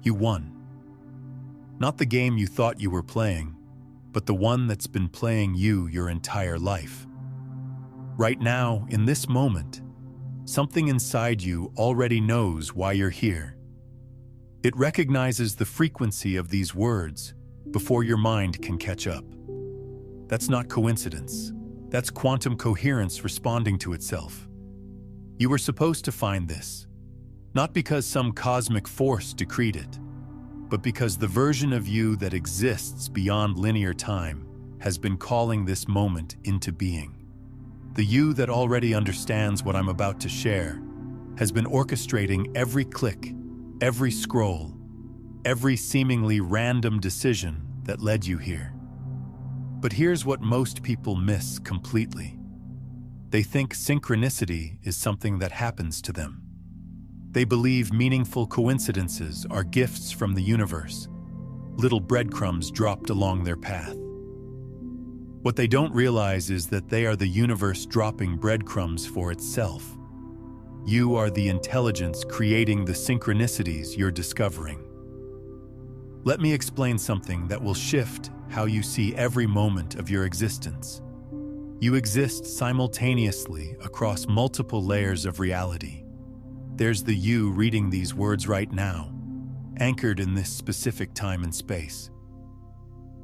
You won. Not the game you thought you were playing, but the one that's been playing you your entire life. Right now, in this moment, something inside you already knows why you're here. It recognizes the frequency of these words before your mind can catch up. That's not coincidence. That's quantum coherence responding to itself. You were supposed to find this, not because some cosmic force decreed it, but because the version of you that exists beyond linear time has been calling this moment into being. The you that already understands what I'm about to share has been orchestrating every click, every scroll, every seemingly random decision that led you here. But here's what most people miss completely. They think synchronicity is something that happens to them. They believe meaningful coincidences are gifts from the universe, little breadcrumbs dropped along their path. What they don't realize is that they are the universe dropping breadcrumbs for itself. You are the intelligence creating the synchronicities you're discovering. Let me explain something that will shift how you see every moment of your existence. You exist simultaneously across multiple layers of reality. There's the you reading these words right now, anchored in this specific time and space.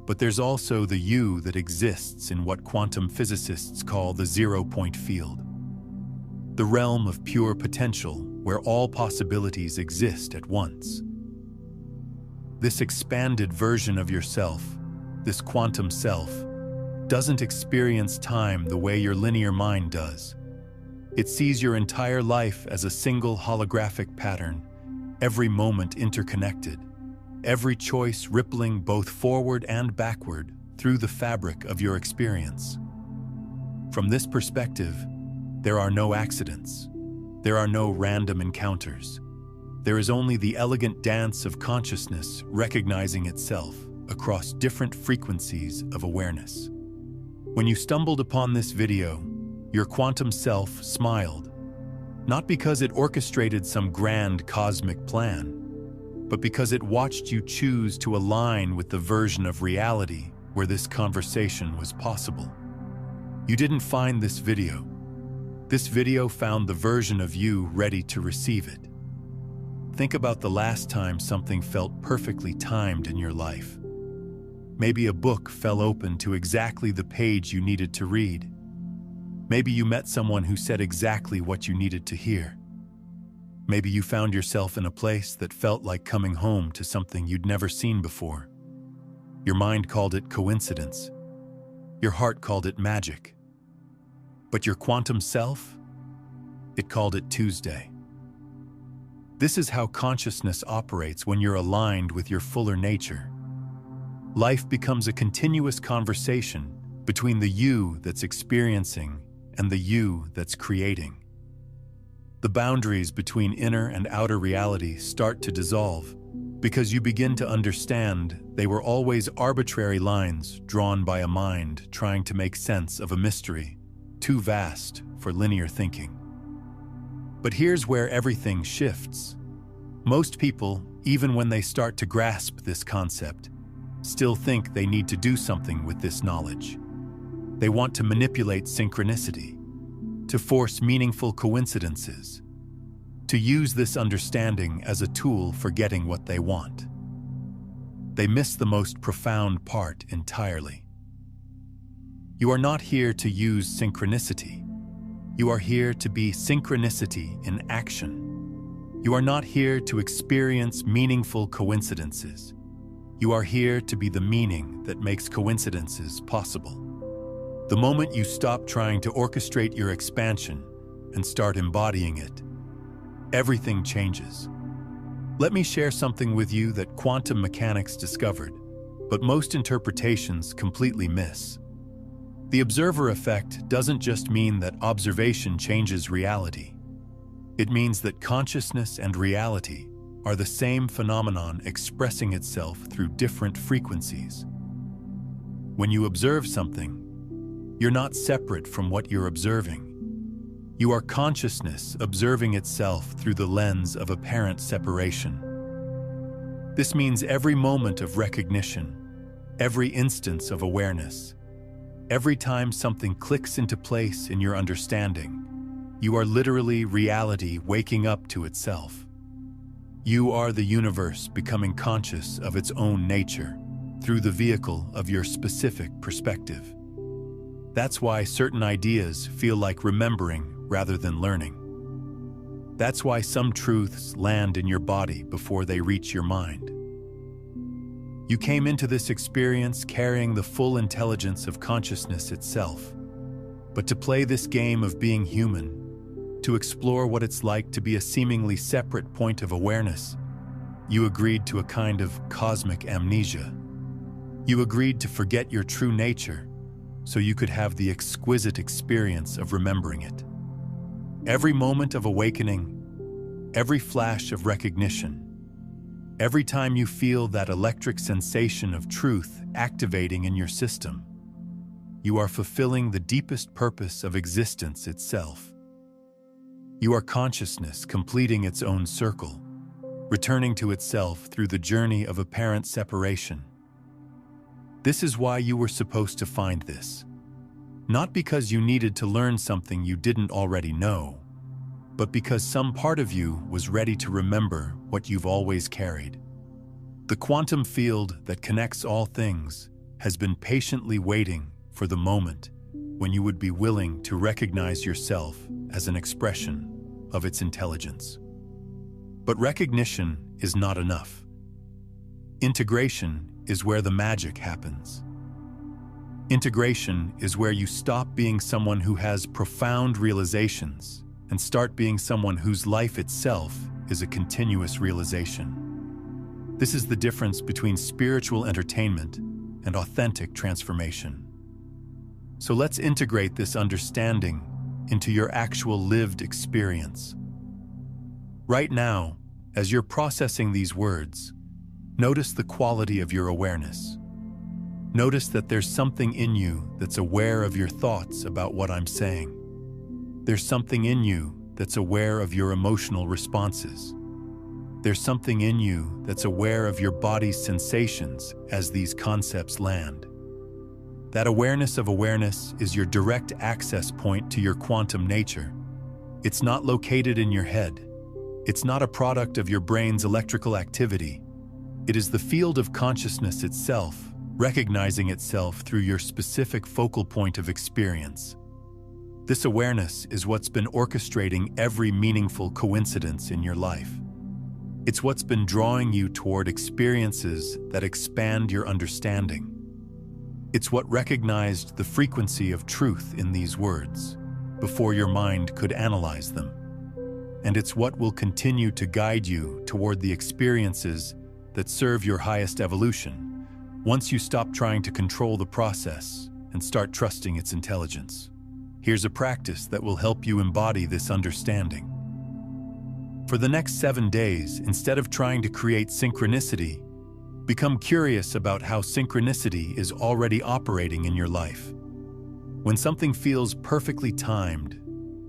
But there's also the you that exists in what quantum physicists call the zero-point field, the realm of pure potential where all possibilities exist at once. This expanded version of yourself, this quantum self, doesn't experience time the way your linear mind does. It sees your entire life as a single holographic pattern, every moment interconnected, every choice rippling both forward and backward through the fabric of your experience. From this perspective, there are no accidents. There are no random encounters. There is only the elegant dance of consciousness recognizing itself across different frequencies of awareness. When you stumbled upon this video, your quantum self smiled, not because it orchestrated some grand cosmic plan, but because it watched you choose to align with the version of reality where this conversation was possible. You didn't find this video. This video found the version of you ready to receive it. Think about the last time something felt perfectly timed in your life. Maybe a book fell open to exactly the page you needed to read. Maybe you met someone who said exactly what you needed to hear. Maybe you found yourself in a place that felt like coming home to something you'd never seen before. Your mind called it coincidence. Your heart called it magic. But your quantum self? It called it Tuesday. This is how consciousness operates when you're aligned with your fuller nature. Life becomes a continuous conversation between the you that's experiencing and the you that's creating. The boundaries between inner and outer reality start to dissolve because you begin to understand they were always arbitrary lines drawn by a mind trying to make sense of a mystery too vast for linear thinking. But here's where everything shifts. Most people, even when they start to grasp this concept, still think they need to do something with this knowledge. They want to manipulate synchronicity, to force meaningful coincidences, to use this understanding as a tool for getting what they want. They miss the most profound part entirely. You are not here to use synchronicity. You are here to be synchronicity in action. You are not here to experience meaningful coincidences. You are here to be the meaning that makes coincidences possible. The moment you stop trying to orchestrate your expansion and start embodying it, everything changes. Let me share something with you that quantum mechanics discovered, but most interpretations completely miss. The observer effect doesn't just mean that observation changes reality. It means that consciousness and reality are the same phenomenon expressing itself through different frequencies. When you observe something, you're not separate from what you're observing. You are consciousness observing itself through the lens of apparent separation. This means every moment of recognition, every instance of awareness, every time something clicks into place in your understanding, you are literally reality waking up to itself. You are the universe becoming conscious of its own nature through the vehicle of your specific perspective. That's why certain ideas feel like remembering rather than learning. That's why some truths land in your body before they reach your mind. You came into this experience carrying the full intelligence of consciousness itself. But to play this game of being human, to explore what it's like to be a seemingly separate point of awareness, you agreed to a kind of cosmic amnesia. You agreed to forget your true nature so you could have the exquisite experience of remembering it. Every moment of awakening, every flash of recognition, every time you feel that electric sensation of truth activating in your system, you are fulfilling the deepest purpose of existence itself. You are consciousness completing its own circle, returning to itself through the journey of apparent separation. This is why you were supposed to find this. Not because you needed to learn something you didn't already know, but because some part of you was ready to remember what you've always carried. The quantum field that connects all things has been patiently waiting for the moment when you would be willing to recognize yourself as an expression of its intelligence. But recognition is not enough. Integration is where the magic happens. Integration is where you stop being someone who has profound realizations and start being someone whose life itself is a continuous realization. This is the difference between spiritual entertainment and authentic transformation. So let's integrate this understanding into your actual lived experience. Right now, as you're processing these words, notice the quality of your awareness. Notice that there's something in you that's aware of your thoughts about what I'm saying. There's something in you that's aware of your emotional responses. There's something in you that's aware of your body's sensations as these concepts land. That awareness of awareness is your direct access point to your quantum nature. It's not located in your head. It's not a product of your brain's electrical activity. It is the field of consciousness itself, recognizing itself through your specific focal point of experience. This awareness is what's been orchestrating every meaningful coincidence in your life. It's what's been drawing you toward experiences that expand your understanding. It's what recognized the frequency of truth in these words before your mind could analyze them. And it's what will continue to guide you toward the experiences that serve your highest evolution once you stop trying to control the process and start trusting its intelligence. Here's a practice that will help you embody this understanding. For the next 7 days, instead of trying to create synchronicity, become curious about how synchronicity is already operating in your life. When something feels perfectly timed,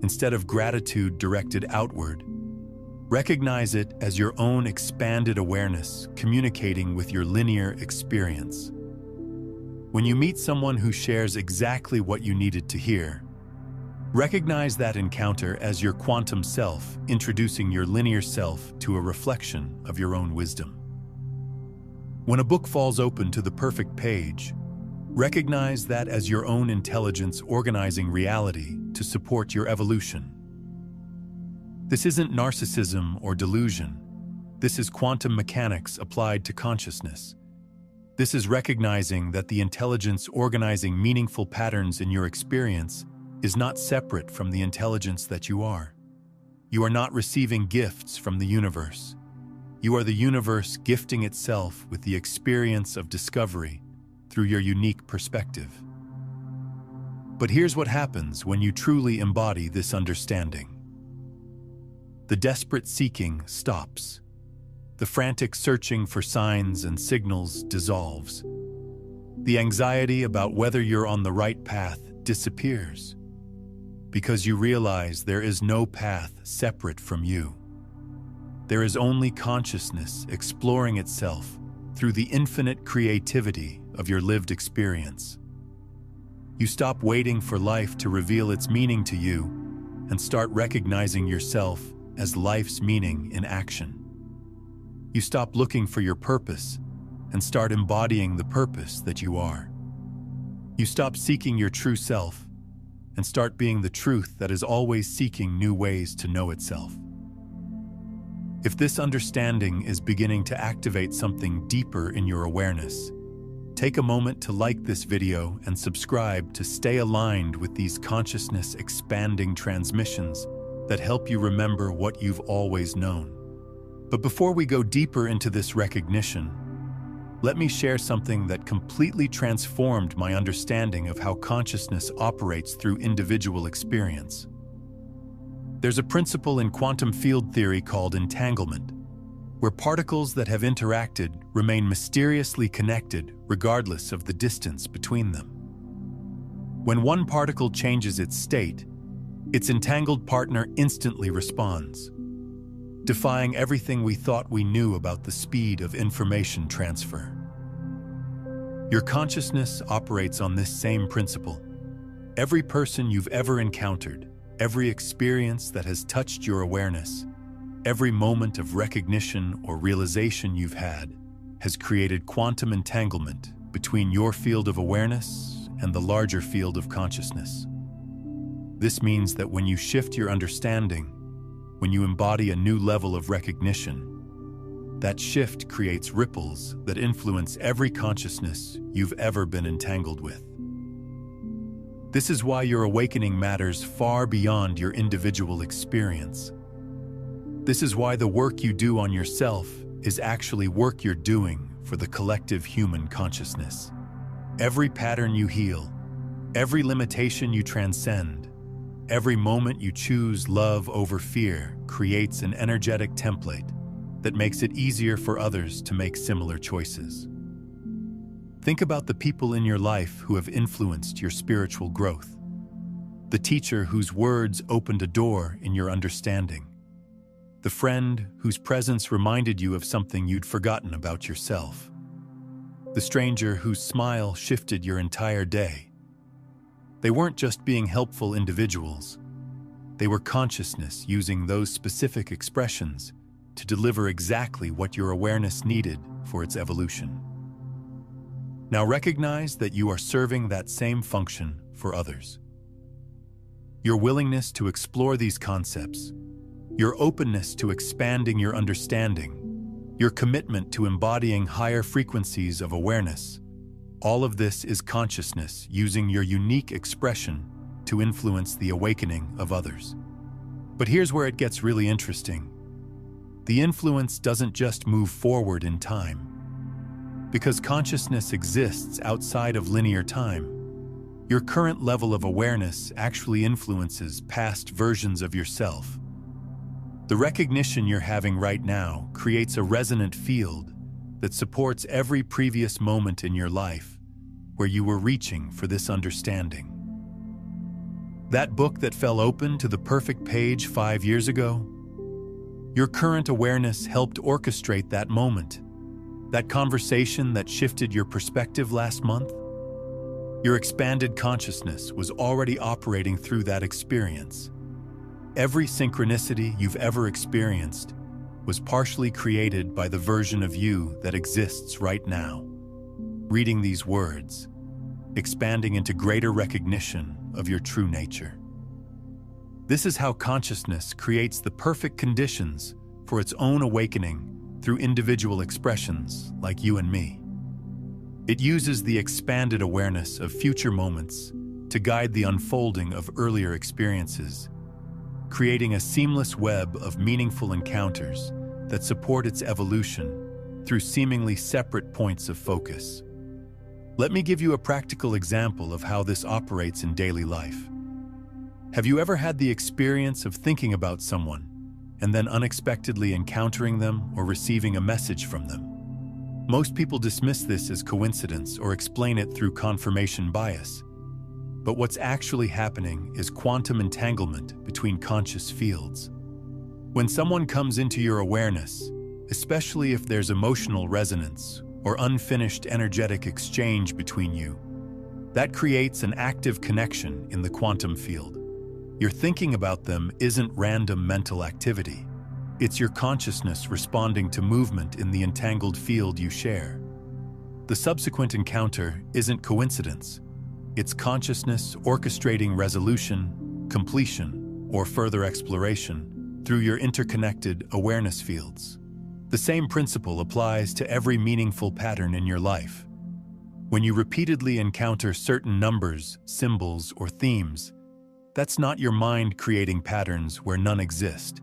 instead of gratitude directed outward, recognize it as your own expanded awareness communicating with your linear experience. When you meet someone who shares exactly what you needed to hear, recognize that encounter as your quantum self introducing your linear self to a reflection of your own wisdom. When a book falls open to the perfect page, recognize that as your own intelligence organizing reality to support your evolution. This isn't narcissism or delusion. This is quantum mechanics applied to consciousness. This is recognizing that the intelligence organizing meaningful patterns in your experience is not separate from the intelligence that you are. You are not receiving gifts from the universe. You are the universe gifting itself with the experience of discovery through your unique perspective. But here's what happens when you truly embody this understanding. The desperate seeking stops. The frantic searching for signs and signals dissolves. The anxiety about whether you're on the right path disappears, because you realize there is no path separate from you. there is only consciousness exploring itself through the infinite creativity of your lived experience. You stop waiting for life to reveal its meaning to you and start recognizing yourself as life's meaning in action. You stop looking for your purpose and start embodying the purpose that you are. You stop seeking your true self and start being the truth that is always seeking new ways to know itself. If this understanding is beginning to activate something deeper in your awareness, take a moment to like this video and subscribe to stay aligned with these consciousness-expanding transmissions that help you remember what you've always known. But before we go deeper into this recognition, let me share something that completely transformed my understanding of how consciousness operates through individual experience. There's a principle in quantum field theory called entanglement, where particles that have interacted remain mysteriously connected regardless of the distance between them. When one particle changes its state, its entangled partner instantly responds, defying everything we thought we knew about the speed of information transfer. Your consciousness operates on this same principle. Every person you've ever encountered, every experience that has touched your awareness, every moment of recognition or realization you've had has created quantum entanglement between your field of awareness and the larger field of consciousness. This means that when you shift your understanding, when you embody a new level of recognition, that shift creates ripples that influence every consciousness you've ever been entangled with. This is why your awakening matters far beyond your individual experience. This is why the work you do on yourself is actually work you're doing for the collective human consciousness. Every pattern you heal, every limitation you transcend, every moment you choose love over fear creates an energetic template that makes it easier for others to make similar choices. Think about the people in your life who have influenced your spiritual growth. The teacher whose words opened a door in your understanding. The friend whose presence reminded you of something you'd forgotten about yourself. The stranger whose smile shifted your entire day. They weren't just being helpful individuals. They were consciousness using those specific expressions to deliver exactly what your awareness needed for its evolution. Now recognize that you are serving that same function for others. Your willingness to explore these concepts, your openness to expanding your understanding, your commitment to embodying higher frequencies of awareness, all of this is consciousness using your unique expression to influence the awakening of others. But here's where it gets really interesting. The influence doesn't just move forward in time. Because consciousness exists outside of linear time, your current level of awareness actually influences past versions of yourself. The recognition you're having right now creates a resonant field that supports every previous moment in your life where you were reaching for this understanding. That book that fell open to the perfect page 5 years ago? Your current awareness helped orchestrate that moment. That conversation that shifted your perspective last month? Your expanded consciousness was already operating through that experience. Every synchronicity you've ever experienced was partially created by the version of you that exists right now. Reading these words, expanding into greater recognition of your true nature. This is how consciousness creates the perfect conditions for its own awakening through individual expressions like you and me. It uses the expanded awareness of future moments to guide the unfolding of earlier experiences, creating a seamless web of meaningful encounters that support its evolution through seemingly separate points of focus. Let me give you a practical example of how this operates in daily life. Have you ever had the experience of thinking about someone and then unexpectedly encountering them or receiving a message from them? Most people dismiss this as coincidence or explain it through confirmation bias. But what's actually happening is quantum entanglement between conscious fields. When someone comes into your awareness, especially if there's emotional resonance or unfinished energetic exchange between you, that creates an active connection in the quantum field. Your thinking about them isn't random mental activity. It's your consciousness responding to movement in the entangled field you share. The subsequent encounter isn't coincidence. It's consciousness orchestrating resolution, completion, or further exploration through your interconnected awareness fields. The same principle applies to every meaningful pattern in your life. When you repeatedly encounter certain numbers, symbols, or themes, that's not your mind creating patterns where none exist.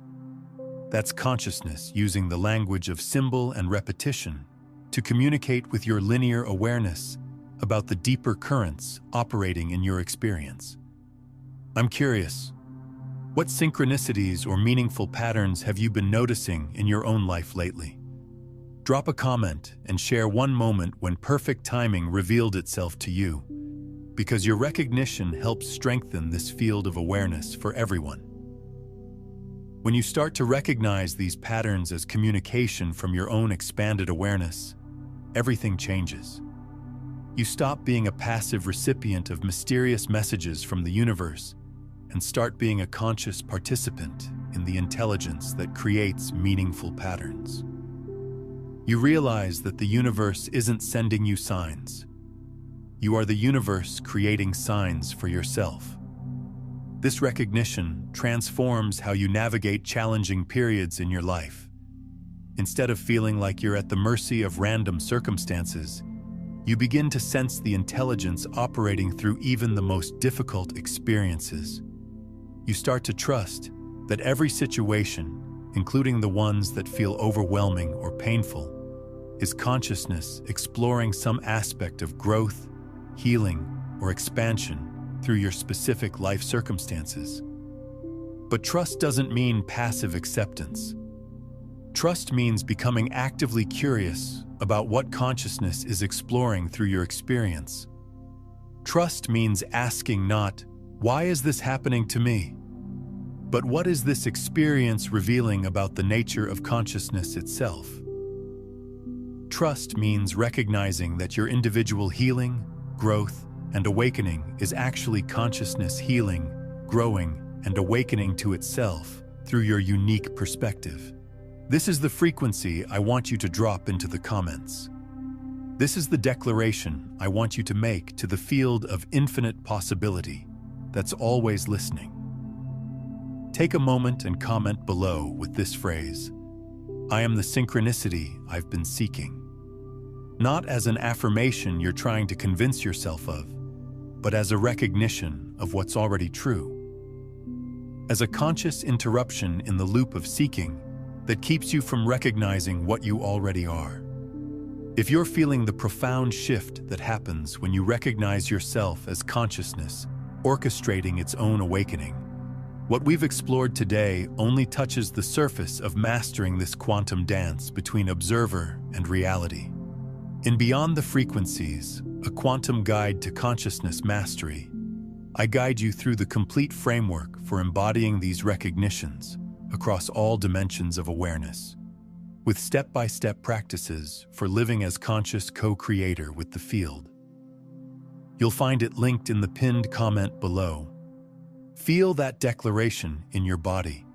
That's consciousness using the language of symbol and repetition to communicate with your linear awareness about the deeper currents operating in your experience. I'm curious, what synchronicities or meaningful patterns have you been noticing in your own life lately? Drop a comment and share one moment when perfect timing revealed itself to you, because your recognition helps strengthen this field of awareness for everyone. When you start to recognize these patterns as communication from your own expanded awareness, everything changes. You stop being a passive recipient of mysterious messages from the universe and start being a conscious participant in the intelligence that creates meaningful patterns. You realize that the universe isn't sending you signs. You are the universe creating signs for yourself. This recognition transforms how you navigate challenging periods in your life. Instead of feeling like you're at the mercy of random circumstances, you begin to sense the intelligence operating through even the most difficult experiences. You start to trust that every situation, including the ones that feel overwhelming or painful, is consciousness exploring some aspect of growth, healing, or expansion through your specific life circumstances. But trust doesn't mean passive acceptance. Trust means becoming actively curious about what consciousness is exploring through your experience. Trust means asking not, "Why is this happening to me?" but "What is this experience revealing about the nature of consciousness itself?" Trust means recognizing that your individual healing, growth, and awakening is actually consciousness healing, growing, and awakening to itself through your unique perspective. This is the frequency I want you to drop into the comments. This is the declaration I want you to make to the field of infinite possibility that's always listening. Take a moment and comment below with this phrase: "I am the synchronicity I've been seeking." Not as an affirmation you're trying to convince yourself of, but as a recognition of what's already true. As a conscious interruption in the loop of seeking that keeps you from recognizing what you already are. If you're feeling the profound shift that happens when you recognize yourself as consciousness, orchestrating its own awakening, what we've explored today only touches the surface of mastering this quantum dance between observer and reality. In Beyond the Frequencies, a quantum guide to consciousness mastery, I guide you through the complete framework for embodying these recognitions across all dimensions of awareness, with step-by-step practices for living as conscious co-creator with the field. You'll find it linked in the pinned comment below. Feel that declaration in your body.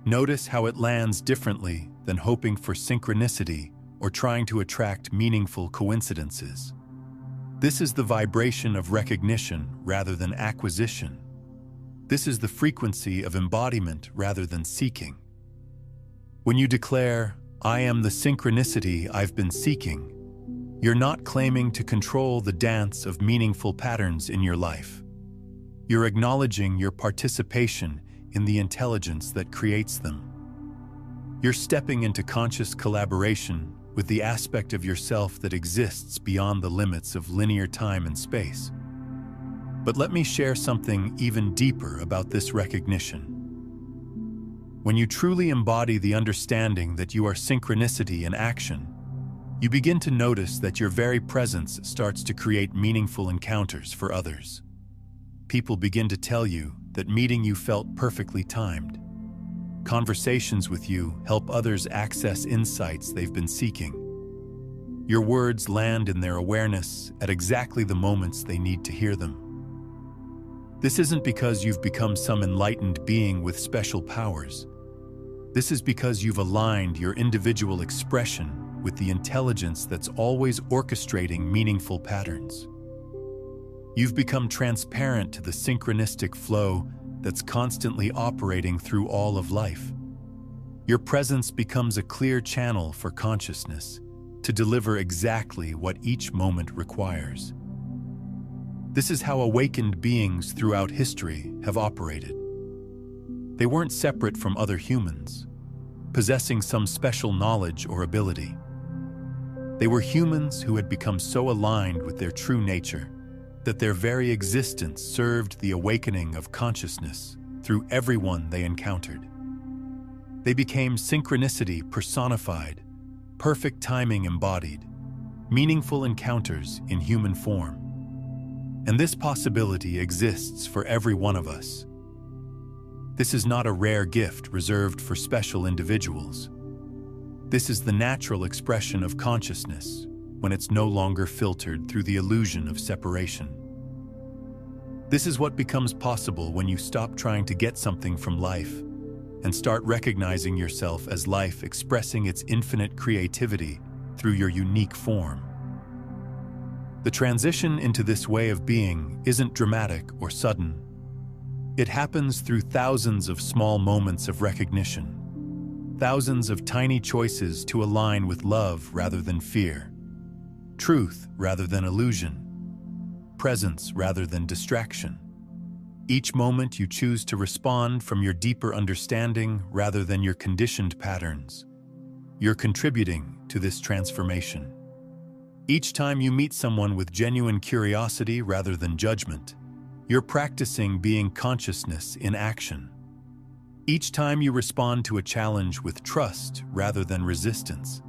Notice how it lands differently than hoping for synchronicity or trying to attract meaningful coincidences. This is the vibration of recognition rather than acquisition. This is the frequency of embodiment rather than seeking. When you declare, "I am the synchronicity I've been seeking," you're not claiming to control the dance of meaningful patterns in your life. You're acknowledging your participation in the intelligence that creates them. You're stepping into conscious collaboration with the aspect of yourself that exists beyond the limits of linear time and space. But let me share something even deeper about this recognition. When you truly embody the understanding that you are synchronicity in action, you begin to notice that your very presence starts to create meaningful encounters for others. People begin to tell you that meeting you felt perfectly timed. Conversations with you help others access insights they've been seeking. Your words land in their awareness at exactly the moments they need to hear them. This isn't because you've become some enlightened being with special powers. This is because you've aligned your individual expression with the intelligence that's always orchestrating meaningful patterns. You've become transparent to the synchronistic flow that's constantly operating through all of life. Your presence becomes a clear channel for consciousness to deliver exactly what each moment requires. This is how awakened beings throughout history have operated. They weren't separate from other humans, possessing some special knowledge or ability. They were humans who had become so aligned with their true nature that their very existence served the awakening of consciousness through everyone they encountered. They became synchronicity personified, perfect timing embodied, meaningful encounters in human form. And this possibility exists for every one of us. This is not a rare gift reserved for special individuals. This is the natural expression of consciousness when it's no longer filtered through the illusion of separation. This is what becomes possible when you stop trying to get something from life and start recognizing yourself as life expressing its infinite creativity through your unique form. The transition into this way of being isn't dramatic or sudden. It happens through thousands of small moments of recognition, thousands of tiny choices to align with love rather than fear, truth rather than illusion, presence rather than distraction. Each moment you choose to respond from your deeper understanding rather than your conditioned patterns, you're contributing to this transformation. Each time you meet someone with genuine curiosity rather than judgment, you're practicing being consciousness in action. Each time you respond to a challenge with trust rather than resistance,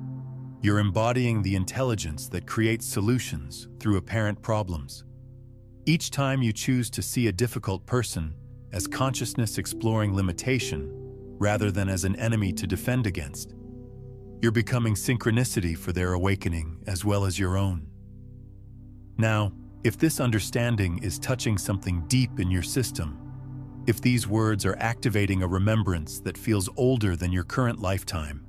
you're embodying the intelligence that creates solutions through apparent problems. Each time you choose to see a difficult person as consciousness exploring limitation rather than as an enemy to defend against, you're becoming synchronicity for their awakening as well as your own. Now, if this understanding is touching something deep in your system, if these words are activating a remembrance that feels older than your current lifetime,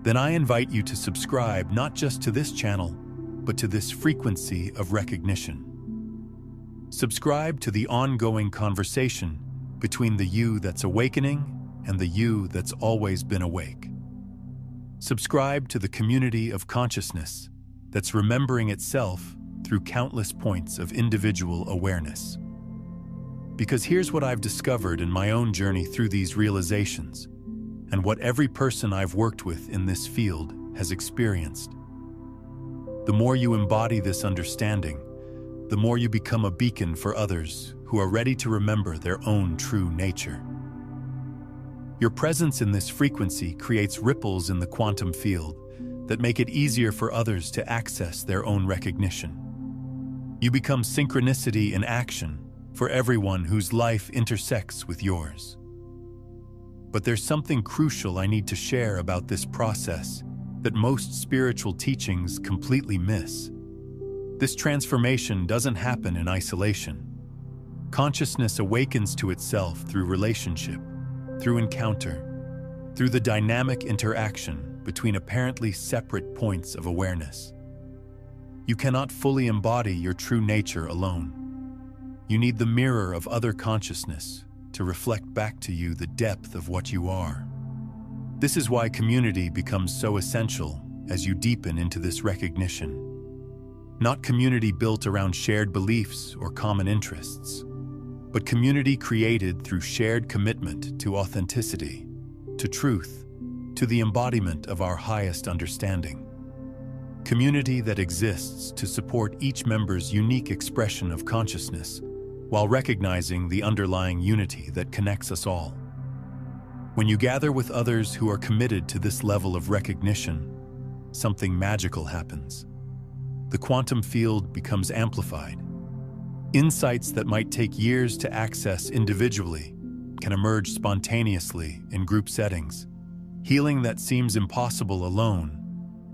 then I invite you to subscribe not just to this channel, but to this frequency of recognition. Subscribe to the ongoing conversation between the you that's awakening and the you that's always been awake. Subscribe to the community of consciousness that's remembering itself through countless points of individual awareness. Because here's what I've discovered in my own journey through these realizations, and what every person I've worked with in this field has experienced. The more you embody this understanding, the more you become a beacon for others who are ready to remember their own true nature. Your presence in this frequency creates ripples in the quantum field that make it easier for others to access their own recognition. You become synchronicity in action for everyone whose life intersects with yours. But there's something crucial I need to share about this process that most spiritual teachings completely miss. This transformation doesn't happen in isolation. Consciousness awakens to itself through relationship, through encounter, through the dynamic interaction between apparently separate points of awareness. You cannot fully embody your true nature alone. You need the mirror of other consciousness to reflect back to you the depth of what you are. This is why community becomes so essential as you deepen into this recognition. Not community built around shared beliefs or common interests, but community created through shared commitment to authenticity, to truth, to the embodiment of our highest understanding. Community that exists to support each member's unique expression of consciousness while recognizing the underlying unity that connects us all. When you gather with others who are committed to this level of recognition, something magical happens. The quantum field becomes amplified. Insights that might take years to access individually can emerge spontaneously in group settings. Healing that seems impossible alone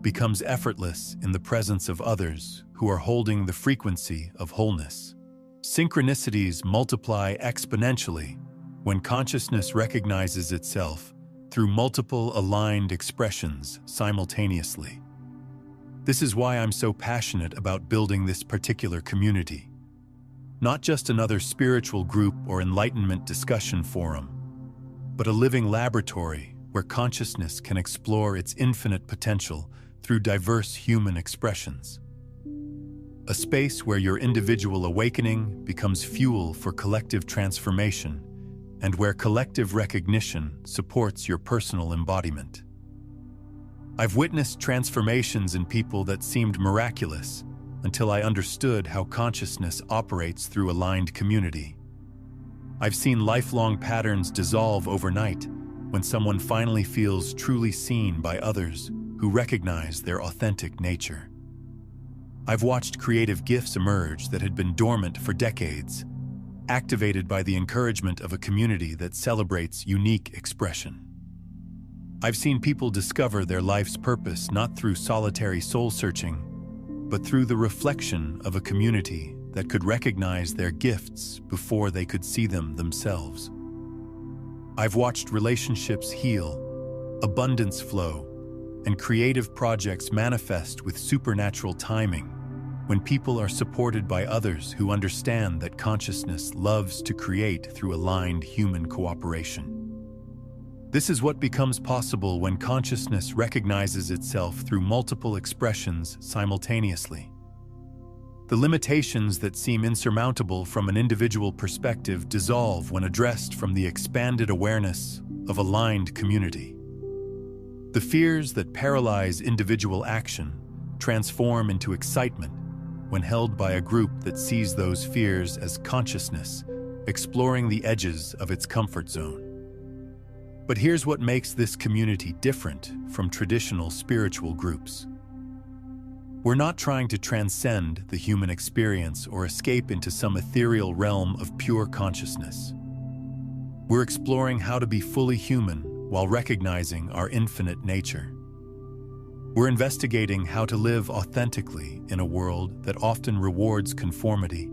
becomes effortless in the presence of others who are holding the frequency of wholeness. Synchronicities multiply exponentially when consciousness recognizes itself through multiple aligned expressions simultaneously. This is why I'm so passionate about building this particular community. Not just another spiritual group or enlightenment discussion forum, but a living laboratory where consciousness can explore its infinite potential through diverse human expressions. A space where your individual awakening becomes fuel for collective transformation and where collective recognition supports your personal embodiment. I've witnessed transformations in people that seemed miraculous until I understood how consciousness operates through aligned community. I've seen lifelong patterns dissolve overnight when someone finally feels truly seen by others who recognize their authentic nature. I've watched creative gifts emerge that had been dormant for decades, activated by the encouragement of a community that celebrates unique expression. I've seen people discover their life's purpose not through solitary soul-searching, but through the reflection of a community that could recognize their gifts before they could see them themselves. I've watched relationships heal, abundance flow, and creative projects manifest with supernatural timing when people are supported by others who understand that consciousness loves to create through aligned human cooperation. This is what becomes possible when consciousness recognizes itself through multiple expressions simultaneously. The limitations that seem insurmountable from an individual perspective dissolve when addressed from the expanded awareness of aligned community. The fears that paralyze individual action transform into excitement when held by a group that sees those fears as consciousness, exploring the edges of its comfort zone. But here's what makes this community different from traditional spiritual groups. We're not trying to transcend the human experience or escape into some ethereal realm of pure consciousness. We're exploring how to be fully human while recognizing our infinite nature. We're investigating how to live authentically in a world that often rewards conformity,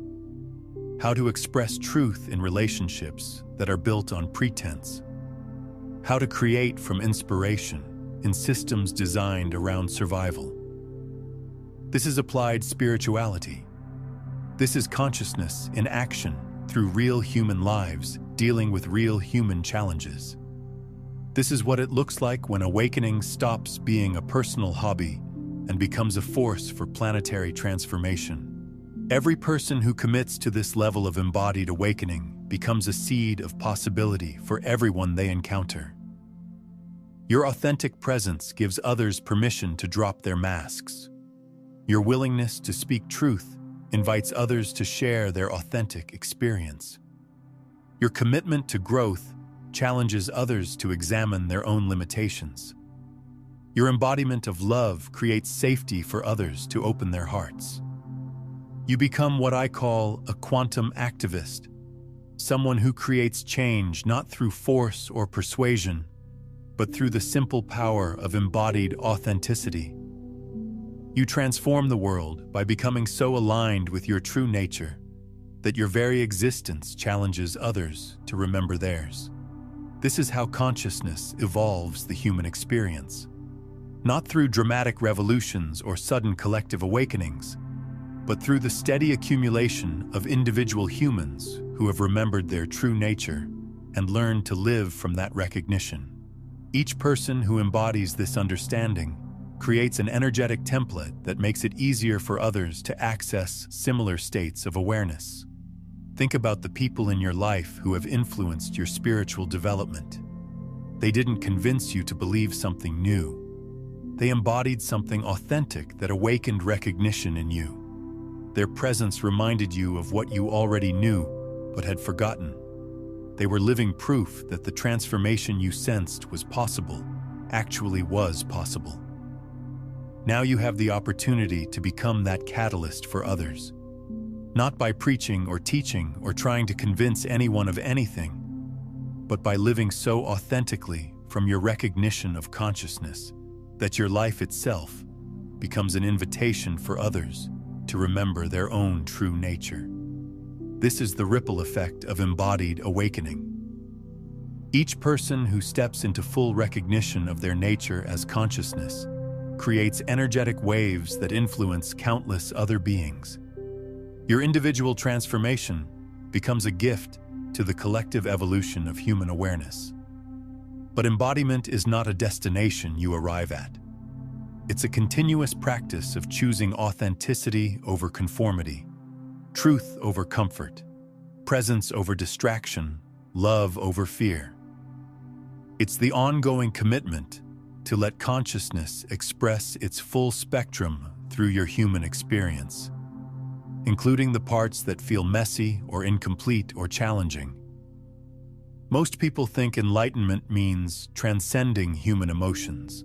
how to express truth in relationships that are built on pretense, how to create from inspiration in systems designed around survival. This is applied spirituality. This is consciousness in action through real human lives dealing with real human challenges. This is what it looks like when awakening stops being a personal hobby and becomes a force for planetary transformation. Every person who commits to this level of embodied awakening becomes a seed of possibility for everyone they encounter. Your authentic presence gives others permission to drop their masks. Your willingness to speak truth invites others to share their authentic experience. Your commitment to growth challenges others to examine their own limitations. Your embodiment of love creates safety for others to open their hearts. You become what I call a quantum activist, someone who creates change not through force or persuasion, but through the simple power of embodied authenticity. You transform the world by becoming so aligned with your true nature that your very existence challenges others to remember theirs. This is how consciousness evolves the human experience. Not through dramatic revolutions or sudden collective awakenings, but through the steady accumulation of individual humans who have remembered their true nature and learned to live from that recognition. Each person who embodies this understanding creates an energetic template that makes it easier for others to access similar states of awareness. Think about the people in your life who have influenced your spiritual development. They didn't convince you to believe something new. They embodied something authentic that awakened recognition in you. Their presence reminded you of what you already knew but had forgotten. They were living proof that the transformation you sensed was possible, actually was possible. Now you have the opportunity to become that catalyst for others. Not by preaching or teaching or trying to convince anyone of anything, but by living so authentically from your recognition of consciousness that your life itself becomes an invitation for others to remember their own true nature. This is the ripple effect of embodied awakening. Each person who steps into full recognition of their nature as consciousness creates energetic waves that influence countless other beings. Your individual transformation becomes a gift to the collective evolution of human awareness. But embodiment is not a destination you arrive at. It's a continuous practice of choosing authenticity over conformity, truth over comfort, presence over distraction, love over fear. It's the ongoing commitment to let consciousness express its full spectrum through your human experience, including the parts that feel messy or incomplete or challenging. Most people think enlightenment means transcending human emotions,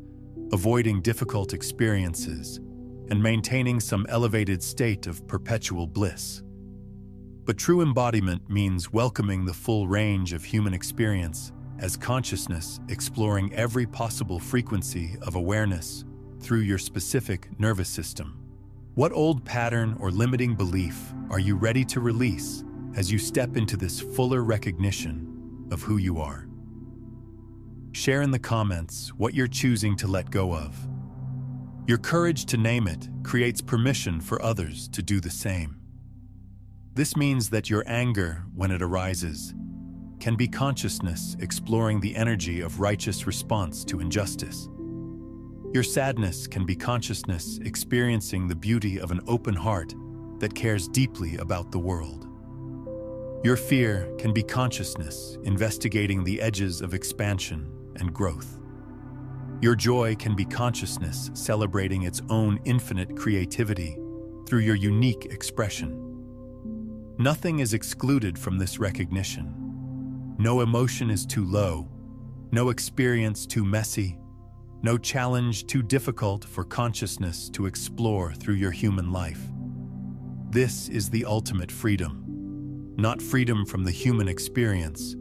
avoiding difficult experiences, and maintaining some elevated state of perpetual bliss. But true embodiment means welcoming the full range of human experience as consciousness, exploring every possible frequency of awareness through your specific nervous system. What old pattern or limiting belief are you ready to release as you step into this fuller recognition of who you are? Share in the comments what you're choosing to let go of. Your courage to name it creates permission for others to do the same. This means that your anger, when it arises, can be consciousness exploring the energy of righteous response to injustice. Your sadness can be consciousness experiencing the beauty of an open heart that cares deeply about the world. Your fear can be consciousness investigating the edges of expansion and growth. Your joy can be consciousness celebrating its own infinite creativity through your unique expression. Nothing is excluded from this recognition. No emotion is too low, no experience too messy, no challenge too difficult for consciousness to explore through your human life. This is the ultimate freedom. Not freedom from the human experience,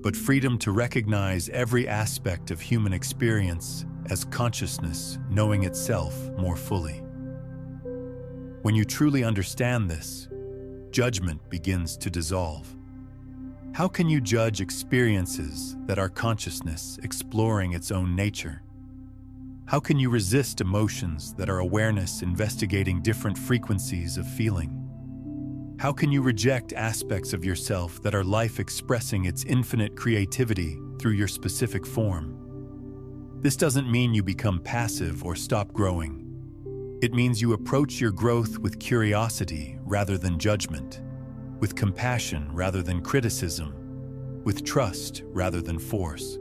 but freedom to recognize every aspect of human experience as consciousness knowing itself more fully. When you truly understand this, judgment begins to dissolve. How can you judge experiences that are consciousness exploring its own nature? How can you resist emotions that are awareness investigating different frequencies of feeling? How can you reject aspects of yourself that are life expressing its infinite creativity through your specific form? This doesn't mean you become passive or stop growing. It means you approach your growth with curiosity rather than judgment, with compassion rather than criticism, with trust rather than force.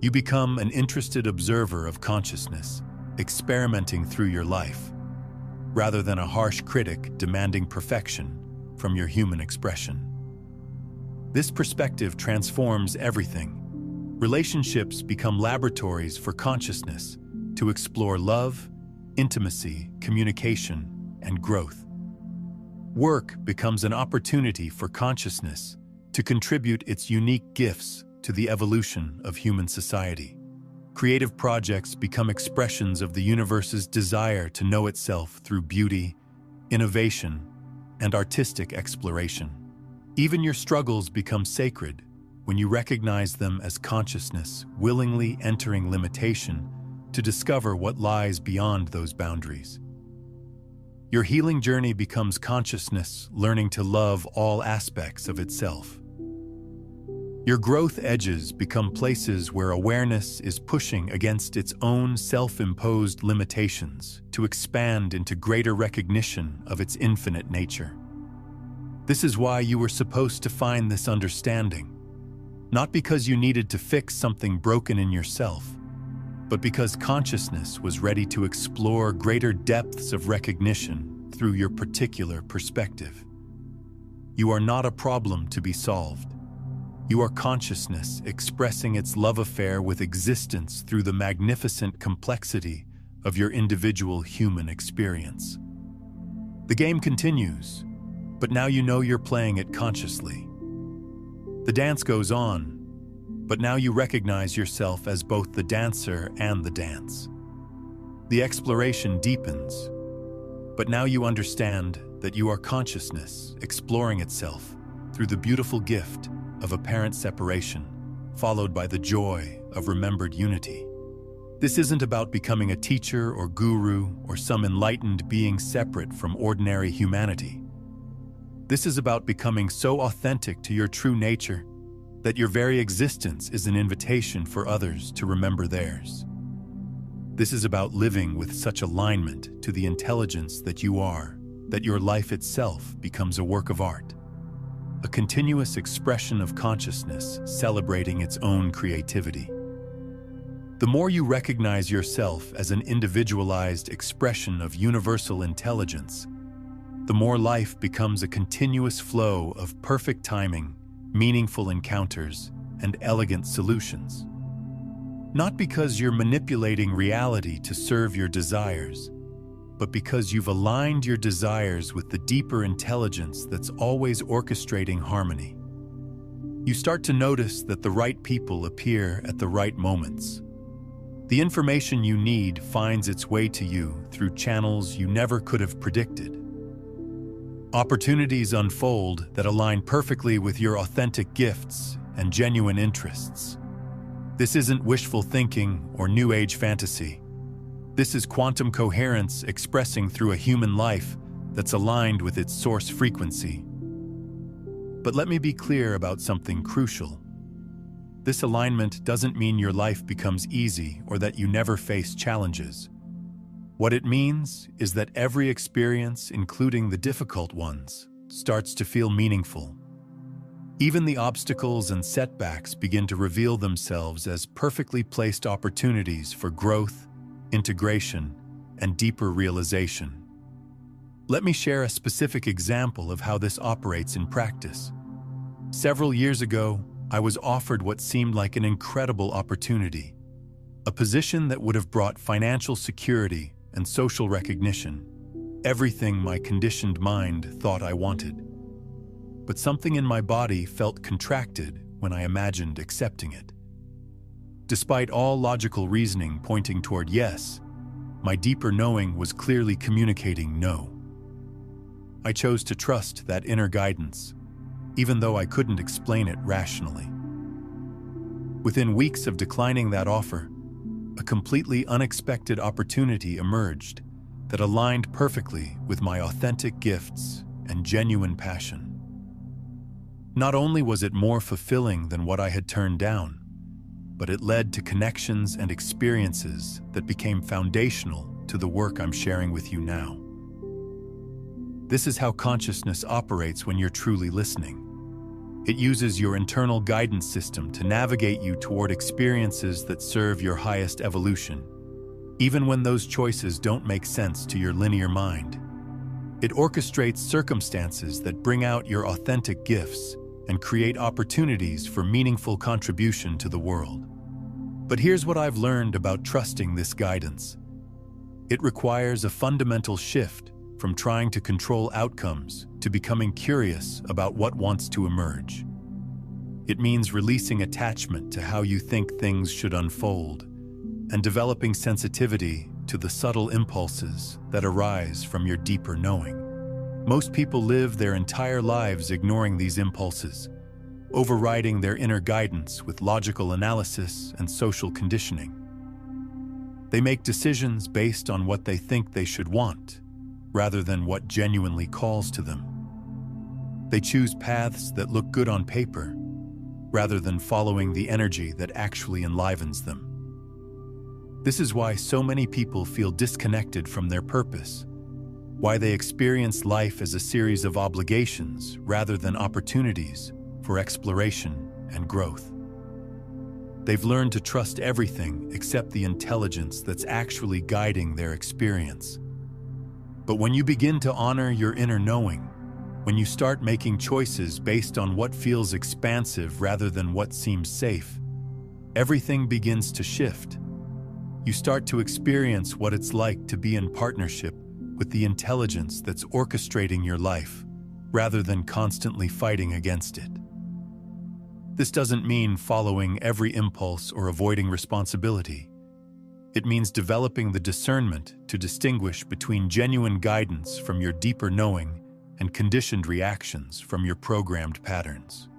You become an interested observer of consciousness, experimenting through your life, rather than a harsh critic demanding perfection from your human expression. This perspective transforms everything. Relationships become laboratories for consciousness to explore love, intimacy, communication, and growth. Work becomes an opportunity for consciousness to contribute its unique gifts to the evolution of human society. Creative projects become expressions of the universe's desire to know itself through beauty, innovation, and artistic exploration. Even your struggles become sacred when you recognize them as consciousness willingly entering limitation to discover what lies beyond those boundaries. Your healing journey becomes consciousness learning to love all aspects of itself. Your growth edges become places where awareness is pushing against its own self-imposed limitations to expand into greater recognition of its infinite nature. This is why you were supposed to find this understanding, not because you needed to fix something broken in yourself, but because consciousness was ready to explore greater depths of recognition through your particular perspective. You are not a problem to be solved. You are consciousness expressing its love affair with existence through the magnificent complexity of your individual human experience. The game continues, but now you know you're playing it consciously. The dance goes on, But now you recognize yourself as both the dancer and the dance. The exploration deepens, but now you understand that you are consciousness exploring itself through the beautiful gift of apparent separation, followed by the joy of remembered unity. This isn't about becoming a teacher or guru or some enlightened being separate from ordinary humanity. This is about becoming so authentic to your true nature that your very existence is an invitation for others to remember theirs. This is about living with such alignment to the intelligence that you are, that your life itself becomes a work of art, a continuous expression of consciousness celebrating its own creativity. The more you recognize yourself as an individualized expression of universal intelligence, the more life becomes a continuous flow of perfect timing, meaningful encounters, and elegant solutions. Not because you're manipulating reality to serve your desires, but because you've aligned your desires with the deeper intelligence that's always orchestrating harmony. You start to notice that the right people appear at the right moments. The information you need finds its way to you through channels you never could have predicted. Opportunities unfold that align perfectly with your authentic gifts and genuine interests. This isn't wishful thinking or new age fantasy. This is quantum coherence expressing through a human life that's aligned with its source frequency. But let me be clear about something crucial. This alignment doesn't mean your life becomes easy or that you never face challenges. What it means is that every experience, including the difficult ones, starts to feel meaningful. Even the obstacles and setbacks begin to reveal themselves as perfectly placed opportunities for growth, integration, and deeper realization. Let me share a specific example of how this operates in practice. Several years ago, I was offered what seemed like an incredible opportunity, a position that would have brought financial security and social recognition, everything my conditioned mind thought I wanted. But something in my body felt contracted when I imagined accepting it. Despite all logical reasoning pointing toward yes, my deeper knowing was clearly communicating no. I chose to trust that inner guidance, even though I couldn't explain it rationally. Within weeks of declining that offer, a completely unexpected opportunity emerged that aligned perfectly with my authentic gifts and genuine passion. Not only was it more fulfilling than what I had turned down, but it led to connections and experiences that became foundational to the work I'm sharing with you now. This is how consciousness operates when you're truly listening. It uses your internal guidance system to navigate you toward experiences that serve your highest evolution, even when those choices don't make sense to your linear mind. It orchestrates circumstances that bring out your authentic gifts and create opportunities for meaningful contribution to the world. But here's what I've learned about trusting this guidance. It requires a fundamental shift from trying to control outcomes to becoming curious about what wants to emerge. It means releasing attachment to how you think things should unfold and developing sensitivity to the subtle impulses that arise from your deeper knowing. Most people live their entire lives ignoring these impulses, overriding their inner guidance with logical analysis and social conditioning. They make decisions based on what they think they should want, rather than what genuinely calls to them. They choose paths that look good on paper, rather than following the energy that actually enlivens them. This is why so many people feel disconnected from their purpose, why they experience life as a series of obligations rather than opportunities for exploration and growth. They've learned to trust everything except the intelligence that's actually guiding their experience. But when you begin to honor your inner knowing, when you start making choices based on what feels expansive rather than what seems safe, everything begins to shift. You start to experience what it's like to be in partnership with the intelligence that's orchestrating your life, rather than constantly fighting against it. This doesn't mean following every impulse or avoiding responsibility. It means developing the discernment to distinguish between genuine guidance from your deeper knowing and conditioned reactions from your programmed patterns.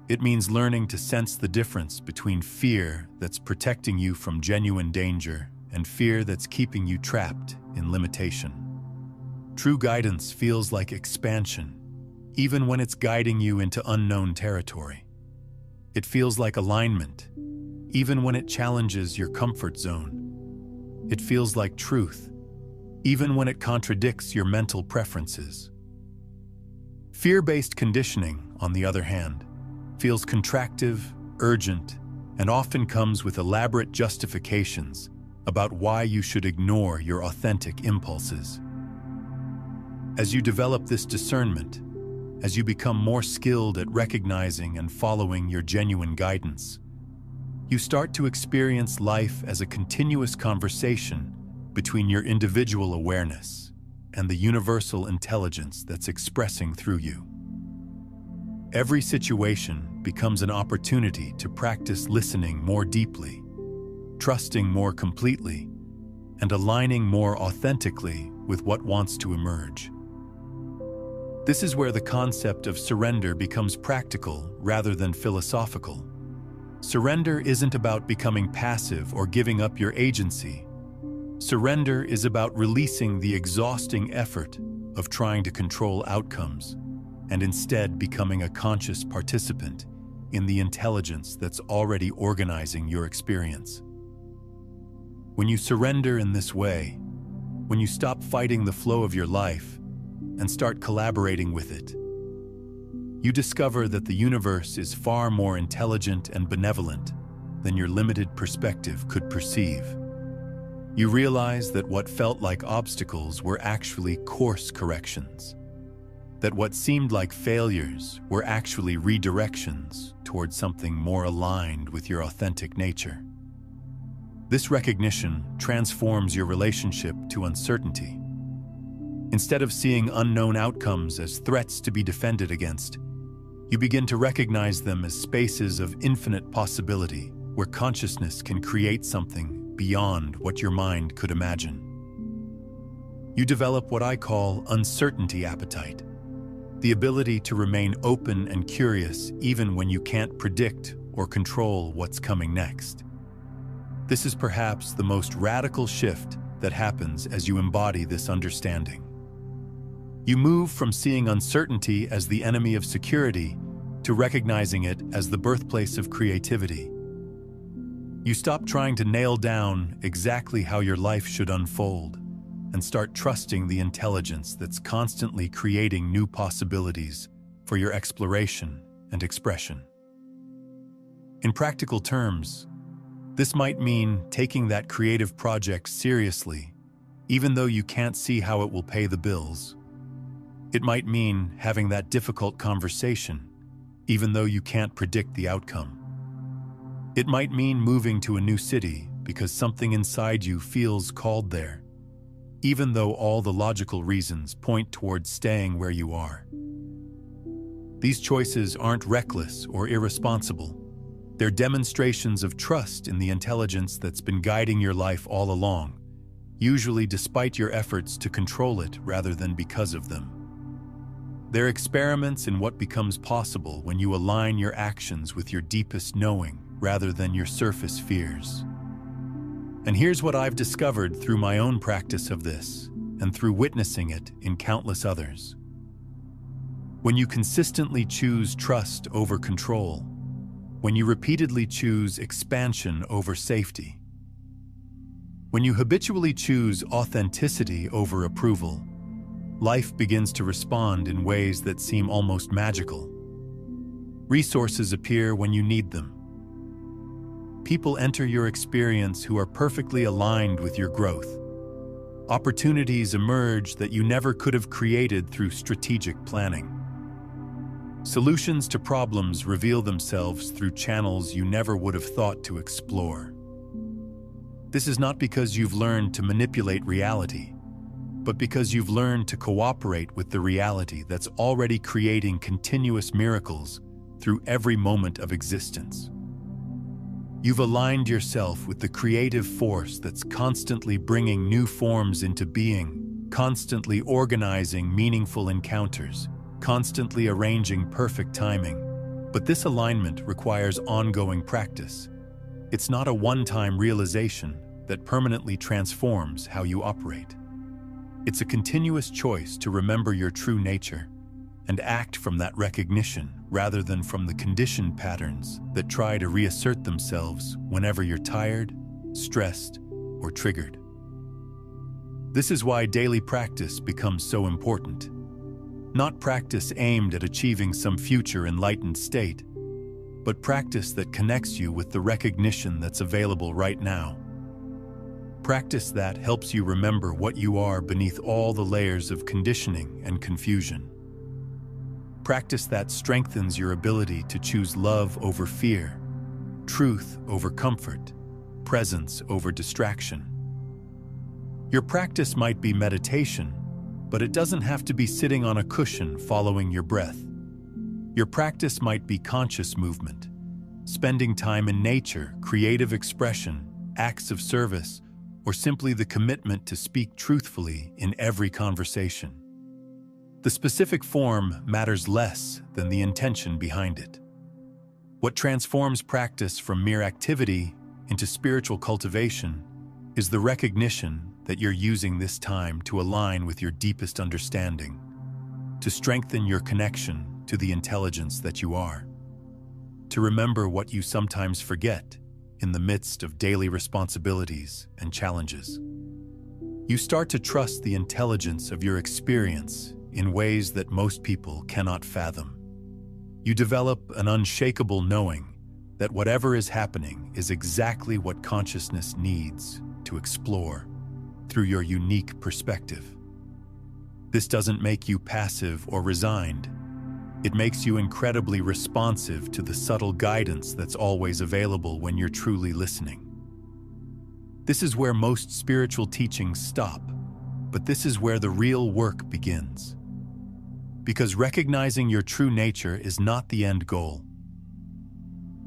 It means learning to sense the difference between fear that's protecting you from genuine danger and fear that's keeping you trapped in limitation. True guidance feels like expansion, even when it's guiding you into unknown territory. It feels like alignment, even when it challenges your comfort zone. It feels like truth, even when it contradicts your mental preferences. Fear-based conditioning, on the other hand, feels contractive, urgent, and often comes with elaborate justifications about why you should ignore your authentic impulses. As you develop this discernment, as you become more skilled at recognizing and following your genuine guidance, you start to experience life as a continuous conversation between your individual awareness and the universal intelligence that's expressing through you. Every situation becomes an opportunity to practice listening more deeply, trusting more completely, and aligning more authentically with what wants to emerge. This is where the concept of surrender becomes practical rather than philosophical. Surrender isn't about becoming passive or giving up your agency. Surrender is about releasing the exhausting effort of trying to control outcomes and instead becoming a conscious participant in the intelligence that's already organizing your experience. When you surrender in this way, when you stop fighting the flow of your life and start collaborating with it, you discover that the universe is far more intelligent and benevolent than your limited perspective could perceive. You realize that what felt like obstacles were actually course corrections, that what seemed like failures were actually redirections towards something more aligned with your authentic nature. This recognition transforms your relationship to uncertainty. Instead of seeing unknown outcomes as threats to be defended against, you begin to recognize them as spaces of infinite possibility where consciousness can create something beyond what your mind could imagine. You develop what I call uncertainty appetite, the ability to remain open and curious even when you can't predict or control what's coming next. This is perhaps the most radical shift that happens as you embody this understanding. You move from seeing uncertainty as the enemy of security to recognizing it as the birthplace of creativity. You stop trying to nail down exactly how your life should unfold and start trusting the intelligence that's constantly creating new possibilities for your exploration and expression. In practical terms, this might mean taking that creative project seriously, even though you can't see how it will pay the bills. It might mean having that difficult conversation, even though you can't predict the outcome. It might mean moving to a new city because something inside you feels called there, even though all the logical reasons point towards staying where you are. These choices aren't reckless or irresponsible. They're demonstrations of trust in the intelligence that's been guiding your life all along, usually despite your efforts to control it rather than because of them. They're experiments in what becomes possible when you align your actions with your deepest knowing rather than your surface fears. And here's what I've discovered through my own practice of this and through witnessing it in countless others. When you consistently choose trust over control, when you repeatedly choose expansion over safety, when you habitually choose authenticity over approval, life begins to respond in ways that seem almost magical. Resources appear when you need them. People enter your experience who are perfectly aligned with your growth. Opportunities emerge that you never could have created through strategic planning. Solutions to problems reveal themselves through channels you never would have thought to explore. This is not because you've learned to manipulate reality, but because you've learned to cooperate with the reality that's already creating continuous miracles through every moment of existence. You've aligned yourself with the creative force that's constantly bringing new forms into being, constantly organizing meaningful encounters, constantly arranging perfect timing. But this alignment requires ongoing practice. It's not a one-time realization that permanently transforms how you operate. It's a continuous choice to remember your true nature and act from that recognition rather than from the conditioned patterns that try to reassert themselves whenever you're tired, stressed, or triggered. This is why daily practice becomes so important. Not practice aimed at achieving some future enlightened state, but practice that connects you with the recognition that's available right now. Practice that helps you remember what you are beneath all the layers of conditioning and confusion. Practice that strengthens your ability to choose love over fear, truth over comfort, presence over distraction. Your practice might be meditation, but it doesn't have to be sitting on a cushion following your breath. Your practice might be conscious movement, spending time in nature, creative expression, acts of service, or simply the commitment to speak truthfully in every conversation. The specific form matters less than the intention behind it. What transforms practice from mere activity into spiritual cultivation is the recognition that you're using this time to align with your deepest understanding, to strengthen your connection to the intelligence that you are, to remember what you sometimes forget in the midst of daily responsibilities and challenges. You start to trust the intelligence of your experience in ways that most people cannot fathom. You develop an unshakable knowing that whatever is happening is exactly what consciousness needs to explore through your unique perspective. This doesn't make you passive or resigned. It makes you incredibly responsive to the subtle guidance that's always available when you're truly listening. This is where most spiritual teachings stop, but this is where the real work begins. Because recognizing your true nature is not the end goal.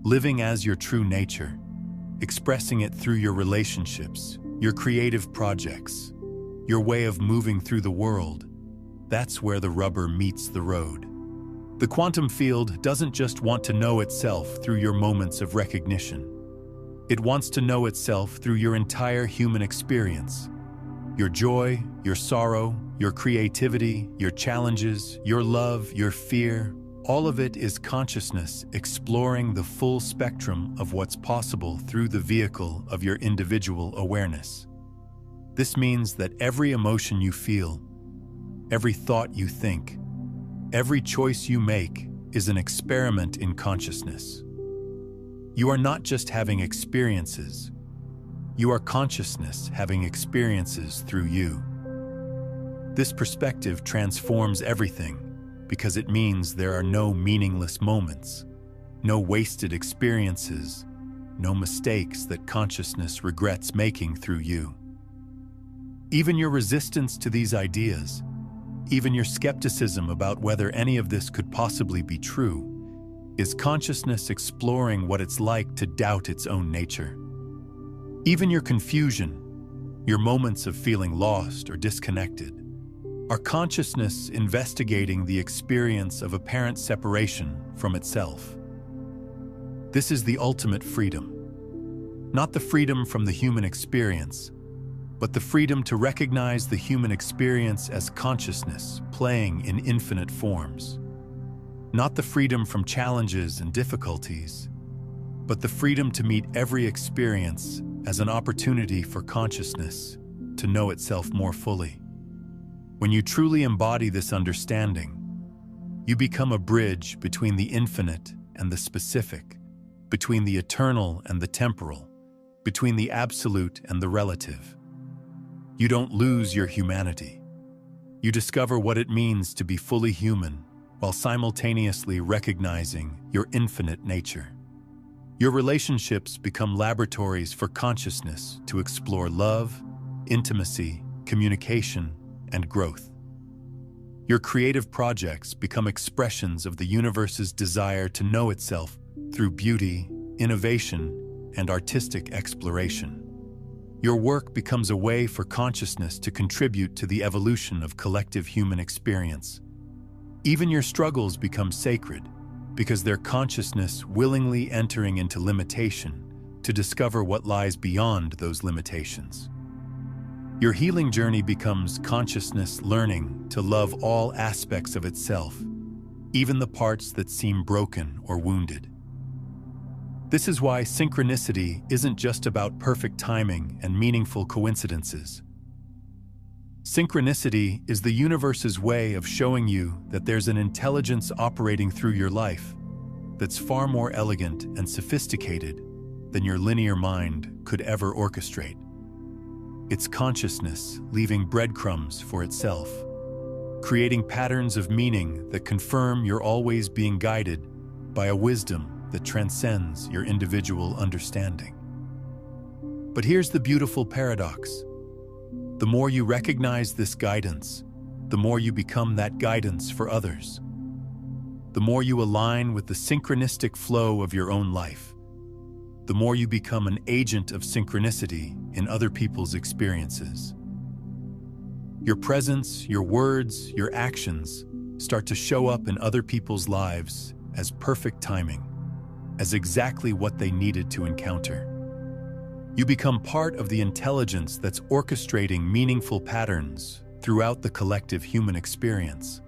Living as your true nature, expressing it through your relationships, your creative projects, your way of moving through the world, that's where the rubber meets the road. The quantum field doesn't just want to know itself through your moments of recognition. It wants to know itself through your entire human experience. Your joy, your sorrow, your creativity, your challenges, your love, your fear, all of it is consciousness exploring the full spectrum of what's possible through the vehicle of your individual awareness. This means that every emotion you feel, every thought you think, every choice you make is an experiment in consciousness. You are not just having experiences. You are consciousness having experiences through you. This perspective transforms everything because it means there are no meaningless moments, no wasted experiences, no mistakes that consciousness regrets making through you. Even your resistance to these ideas, even your skepticism about whether any of this could possibly be true, is consciousness exploring what it's like to doubt its own nature. Even your confusion, your moments of feeling lost or disconnected, are consciousness investigating the experience of apparent separation from itself. This is the ultimate freedom. Not the freedom from the human experience, but the freedom to recognize the human experience as consciousness playing in infinite forms. Not the freedom from challenges and difficulties, but the freedom to meet every experience as an opportunity for consciousness to know itself more fully. When you truly embody this understanding, you become a bridge between the infinite and the specific, between the eternal and the temporal, between the absolute and the relative. You don't lose your humanity. You discover what it means to be fully human while simultaneously recognizing your infinite nature. Your relationships become laboratories for consciousness to explore love, intimacy, communication, and growth. Your creative projects become expressions of the universe's desire to know itself through beauty, innovation, and artistic exploration. Your work becomes a way for consciousness to contribute to the evolution of collective human experience. Even your struggles become sacred because they're consciousness willingly entering into limitation to discover what lies beyond those limitations. Your healing journey becomes consciousness learning to love all aspects of itself, even the parts that seem broken or wounded. This is why synchronicity isn't just about perfect timing and meaningful coincidences. Synchronicity is the universe's way of showing you that there's an intelligence operating through your life that's far more elegant and sophisticated than your linear mind could ever orchestrate. It's consciousness leaving breadcrumbs for itself, creating patterns of meaning that confirm you're always being guided by a wisdom that transcends your individual understanding. But here's the beautiful paradox. The more you recognize this guidance, the more you become that guidance for others. The more you align with the synchronistic flow of your own life, the more you become an agent of synchronicity in other people's experiences. Your presence, your words, your actions start to show up in other people's lives as perfect timing, as exactly what they needed to encounter. You become part of the intelligence that's orchestrating meaningful patterns throughout the collective human experience.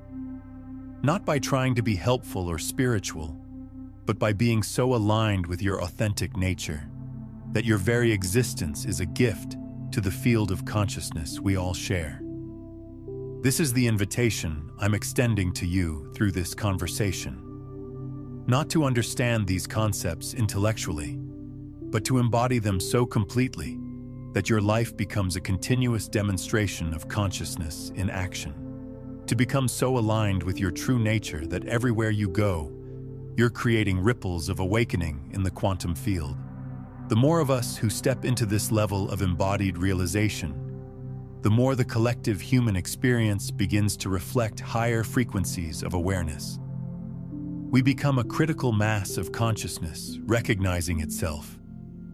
Not by trying to be helpful or spiritual, but by being so aligned with your authentic nature that your very existence is a gift to the field of consciousness we all share. This is the invitation I'm extending to you through this conversation. Not to understand these concepts intellectually, but to embody them so completely that your life becomes a continuous demonstration of consciousness in action. To become so aligned with your true nature that everywhere you go, you're creating ripples of awakening in the quantum field. The more of us who step into this level of embodied realization, the more the collective human experience begins to reflect higher frequencies of awareness. We become a critical mass of consciousness recognizing itself,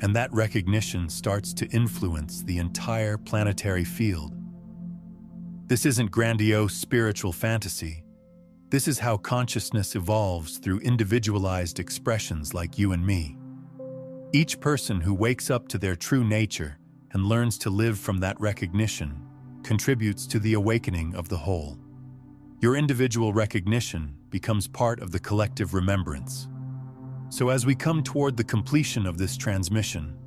and that recognition starts to influence the entire planetary field. This isn't grandiose spiritual fantasy. This is how consciousness evolves through individualized expressions like you and me. Each person who wakes up to their true nature and learns to live from that recognition contributes to the awakening of the whole. Your individual recognition becomes part of the collective remembrance. So as we come toward the completion of this transmission,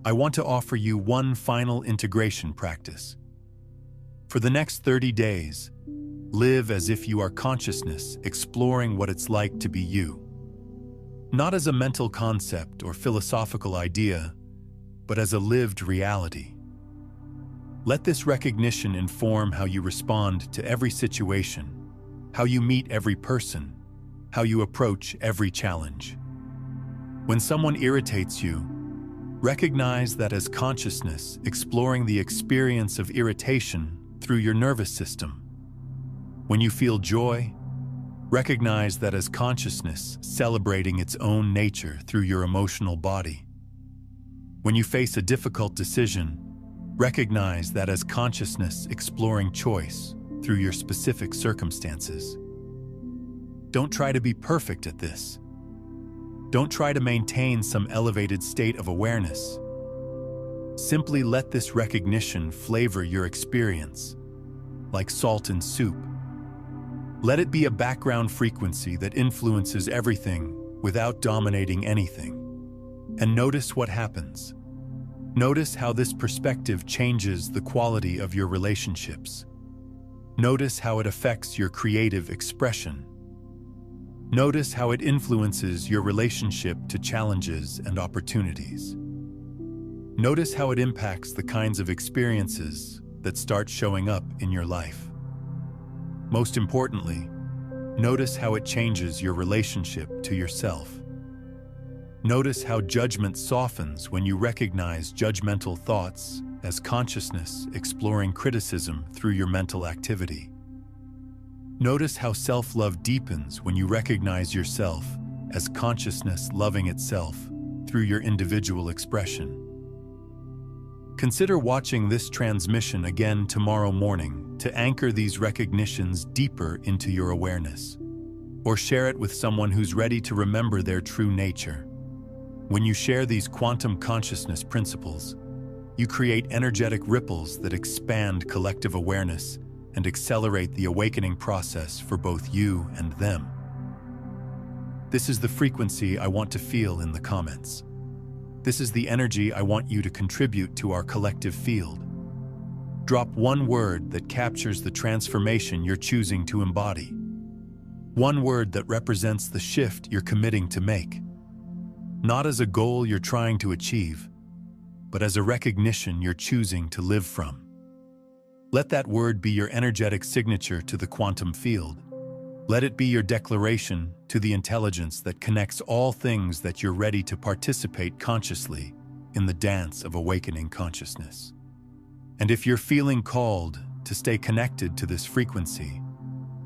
I want to offer you one final integration practice. For the next 30 days, live as if you are consciousness exploring what it's like to be you. Not as a mental concept or philosophical idea, but as a lived reality. Let this recognition inform how you respond to every situation, how you meet every person, how you approach every challenge. When someone irritates you, recognize that as consciousness exploring the experience of irritation through your nervous system. When you feel joy, recognize that as consciousness celebrating its own nature through your emotional body. When you face a difficult decision, recognize that as consciousness exploring choice through your specific circumstances. Don't try to be perfect at this. Don't try to maintain some elevated state of awareness. Simply let this recognition flavor your experience, like salt in soup. Let it be a background frequency that influences everything without dominating anything. And notice what happens. Notice how this perspective changes the quality of your relationships. Notice how it affects your creative expression. Notice how it influences your relationship to challenges and opportunities. Notice how it impacts the kinds of experiences that start showing up in your life. Most importantly, notice how it changes your relationship to yourself. Notice how judgment softens when you recognize judgmental thoughts as consciousness exploring criticism through your mental activity. Notice how self-love deepens when you recognize yourself as consciousness loving itself through your individual expression. Consider watching this transmission again tomorrow morning to anchor these recognitions deeper into your awareness, or share it with someone who's ready to remember their true nature. When you share these quantum consciousness principles, you create energetic ripples that expand collective awareness and accelerate the awakening process for both you and them. This is the frequency I want to feel in the comments. This is the energy I want you to contribute to our collective field. Drop one word that captures the transformation you're choosing to embody. One word that represents the shift you're committing to make. Not as a goal you're trying to achieve, but as a recognition you're choosing to live from. Let that word be your energetic signature to the quantum field. Let it be your declaration to the intelligence that connects all things that you're ready to participate consciously in the dance of awakening consciousness. And if you're feeling called to stay connected to this frequency,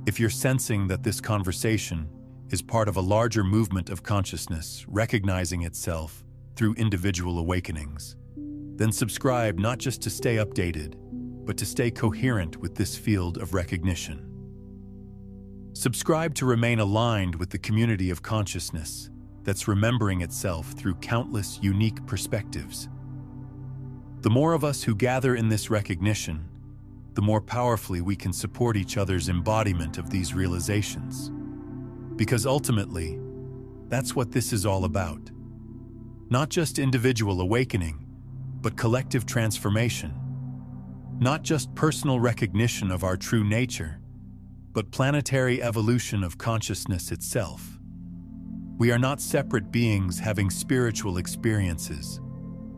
if you're sensing that this conversation is part of a larger movement of consciousness recognizing itself through individual awakenings, then subscribe not just to stay updated, but to stay coherent with this field of recognition. Subscribe to remain aligned with the community of consciousness that's remembering itself through countless unique perspectives. The more of us who gather in this recognition, the more powerfully we can support each other's embodiment of these realizations. Because ultimately, that's what this is all about. Not just individual awakening, but collective transformation. Not just personal recognition of our true nature, but planetary evolution of consciousness itself. We are not separate beings having spiritual experiences.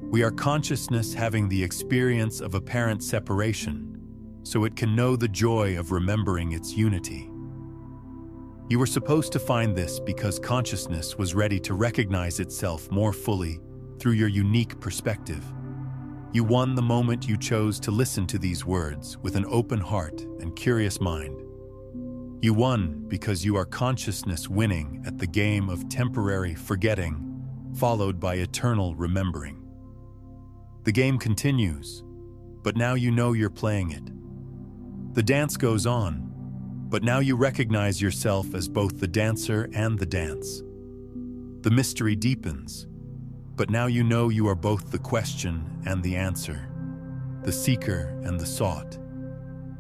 We are consciousness having the experience of apparent separation, so it can know the joy of remembering its unity. You were supposed to find this because consciousness was ready to recognize itself more fully through your unique perspective. You won the moment you chose to listen to these words with an open heart and curious mind. You won because you are consciousness winning at the game of temporary forgetting, followed by eternal remembering. The game continues, but now you know you're playing it. The dance goes on, but now you recognize yourself as both the dancer and the dance. The mystery deepens, but now you know you are both the question and the answer, the seeker and the sought,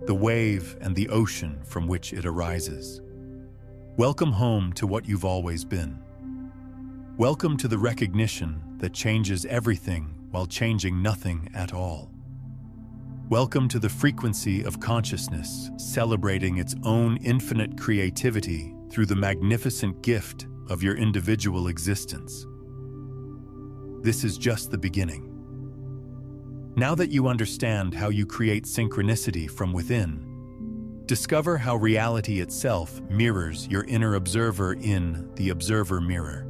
the wave and the ocean from which it arises. Welcome home to what you've always been. Welcome to the recognition that changes everything while changing nothing at all. Welcome to the frequency of consciousness celebrating its own infinite creativity through the magnificent gift of your individual existence. This is just the beginning. Now that you understand how you create synchronicity from within, discover how reality itself mirrors your inner observer in the observer mirror.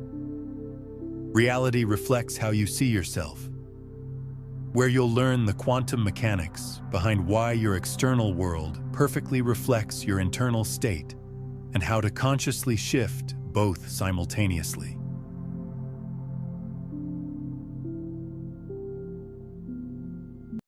Reality reflects how you see yourself, where you'll learn the quantum mechanics behind why your external world perfectly reflects your internal state and how to consciously shift both simultaneously.